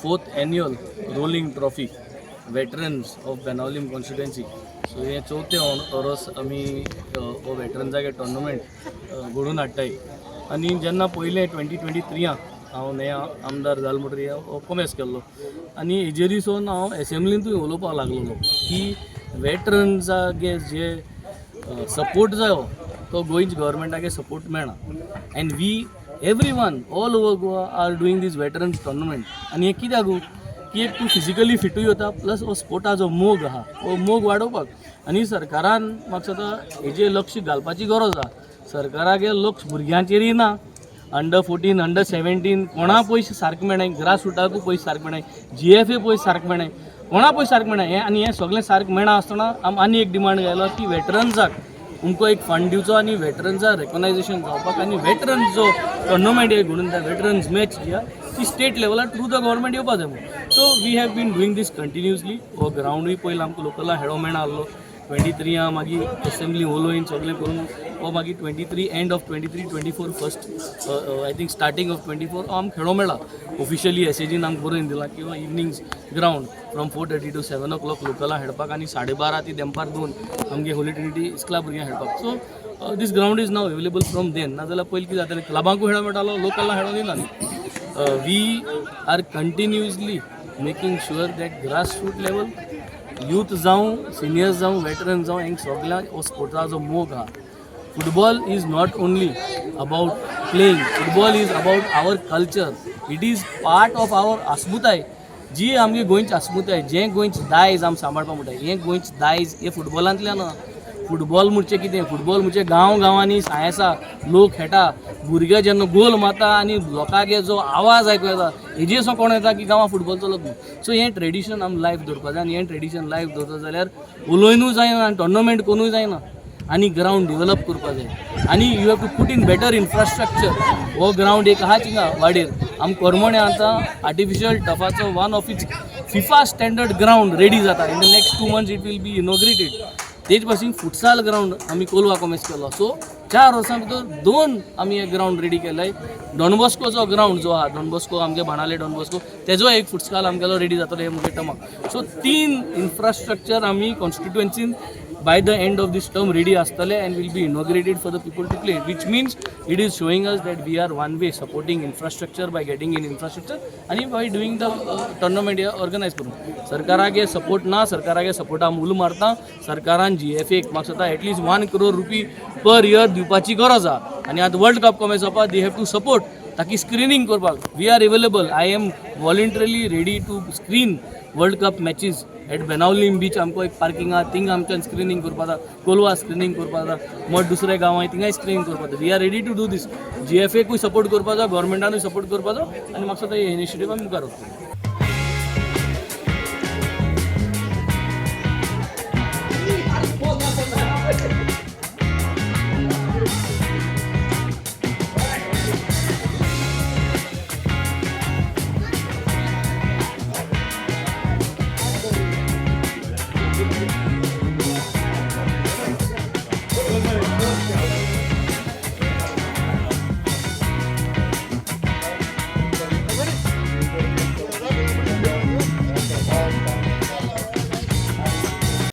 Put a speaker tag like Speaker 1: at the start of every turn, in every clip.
Speaker 1: 4th annual rolling trophy veterans of Benaulim constituency. So हे चवथे ओरोस आमी हो वेटरन्सागे टोर्नामेंट घडोवन हाडटाय. आनी जेन्ना पयलें 2023 हांव नया आमदार जाल म्हणटरी हो कॉमेस केल्लो आनी हेजेरीसून हांव एसेंब्लींतूय उलोवपाक लागलोलो की वेटरन्सागे जे सपोर्ट जायो तो गोंयच्या गव्हर्मेंटागे सपोर्ट मेळना. And we everyone all over Goa are doing these veterans tournament. आनी हे कित्याक की एक तूं फिजिकली फिटूय जाता प्लस हो स्पोर्टाचो मोग आहा हो मोग वाडोवपाक. आनी सरकारान म्हाका दिसता हेजेर लक्ष घालपाची गरज आहा. सरकारागे लक्ष भुरग्यांचेरय ना. अंडर 14 अंडर 17 कोणा पयशे सारके मेळनाय, ग्रास रुटाकूय पयशे सारके मेळनाय, GFA पयशे सारके मेळनाय, कोणा पयशे सारके मेळनाय. आनी हें सगळें सारकें मेळना आसतना आनी एक डिमांड घालो की वेटरन्साक तुमको एक फंड दिवचो आनी वेटरन्सा रेकॉग्नायजेशन जावपाक आनी वेटरन्स जो टोर्नामेंट हे घडोवन वेटरन्स मॅच जी आहा ती स्टेट लेवलार थ्रू द गव्हर्मेंट येवपा जाय म्हणून. So we have been doing these continuously. हो ग्रावंडूय पयलीं आमकां लोकला खेळो मेळना आसलो. 23 मागीर एसेंब्ली उलोवन सगळें करून हो मागीर 23 end of 23-24 first I think starting of 24 आमकां खेळो मेळ्ळा. ऑफिशियली एसएजीन आमकां बरोवन दिला की evenings ground from 4:30 to 7 o'clock लोकलां खेळपाक आनी 12:30 ते दनपार 2 आमगे होली ट्रिनिटी इस्कला भुरग्यां खेळपाक. So this ground is now available from then. नाजाल्यार पयलीं कितें जातालें क्लबांकूय खेळो मेळटालो, लोकलां खेळो दिनानी. We are continuously making sure that grass root level youth जावं सिनियर्स जावं वेटरन्स जावं हेंक सगळ्यांक हो स्पोर्ट्साचो मोग आहा. Football is not only about playing, football is about our culture. It is part of our अस्मिताय जी आमगे गोंयची अस्मिताय. जें गोंयचें दायज आमी सांबाळपाक म्हणटाय हें गोंयचें दायज हे फुटबॉलांतल्यान. फुटबॉल म्हणचे कितें, फुटबॉल म्हणजे गांवांनी सायेसा लोक खेळटा, भुरगे जेन्ना गोल मारता आनी लोकांगे जो आवाज आयकूं येता हेजेर कोण येता की गांवां फुटबॉल चलत न्हू. सो हें ट्रेडिशन आमी लायफ दवरपाक जाय. आनी हें ट्रेडिशन लायफ दवरता जाल्यार उलोवनूय जायना आनी टोर्नामेंट करूंय जायना आनी ग्रावंड डेवलप करपाक जाय. आनी you have to put in better infrastructure. हो ग्रावंड एक आहा थिंगा वाडेर आमी कोरमोणे आतां आर्टिफिशियल टफाचो one of its FIFA standard ground ready जाता. In the next 2 months it will be inaugurated. तेच भाशेन फुटसाल ग्रावंड आमी कोलवा कॉमेस केलो. सो 4 वर्सां भितर 2 आमी हे ग्रावंड रेडी केलाय. डॉनबॉस्कोचो ग्रावंड जो आहा डॉनबॉस्को आमगे बाणाले डॉनबॉस्को तेजो एक फुटसाल आमगेलो रेडी जातलो हे मुगे टर्माक. सो 3 इन्फ्रास्ट्रक्चर आमी कॉन्स्टिट्युएन्सीन by the end of this term ready astale and will be inaugurated for the people to play, which means it is showing us that we are one way supporting infrastructure by getting in infrastructure and by doing the tournament here organize करून. सरकारागे support ना, सरकारागे सपोर्टा मूल मारता. सरकारान GFA म्हाका दिसता at least 1 crore rupee per year दिवपाची गरज आहा. आनी आतां वर्ल्ड कप कॉमेस जावपा दे हॅव टू सपोर्ट ताकी स्क्रीनिंग करपाक. We are available. I am voluntarily ready to screen world cup matches at Benaulim beach. आमको एक पार्किंग आहा थिंग आमच्यान स्क्रीनिंग करपा जाता, कोलवा स्क्रीनिंग करपा जाता, मग दुसरे गांवां थिंगाय स्क्रीनिंग करपा जाता. We are ready to do this. GFAकूय सपोर्ट करपा जाय, गव्हर्मेंटानूय सपोर्ट करपा जाय आनी म्हाका दिसता हे इनिशिएटीव आमी मुखार व्हरतले.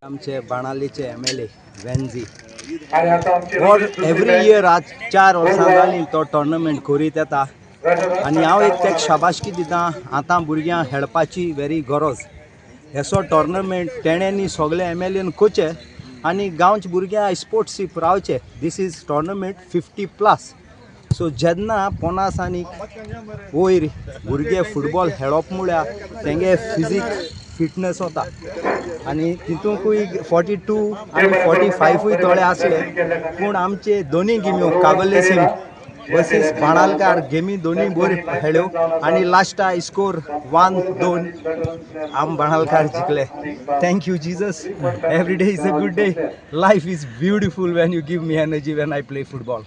Speaker 2: आमचे बाणालीचे MLA वेन्झी एवरी इयर आज 4 वर्सां जालीं तो टोर्नामेंट करीत येता आनी हांव एक तेका शाबासकी दिता. आतां भुरग्यांक खेळपाची वेरी गरज. हेसो टोर्नामेंट तेणेंनी सगळे MLAन कोचे आनी गांवच्या भुरग्यां स्पोर्ट्सीक रावचे. This is tournament 50+. सो जेन्ना 50 आनी वयर भुरगे फुटबॉल खेळप म्हळ्यार तेंगे फिजीक फिटनेस वता आनी तितूंकूय 42 आनी 45 तोळे आसले. पूण आमचे दोनी गेम्यो काबले सिंग वर्सीस बाणालकार गेमी दोनी बऱ्यो खेळ्यो आनी लास्टा स्कोर 1-2 आम बाणालकार जिखले. Thank you Jesus. Every day is a good day. Life is beautiful when you give me energy when I play football.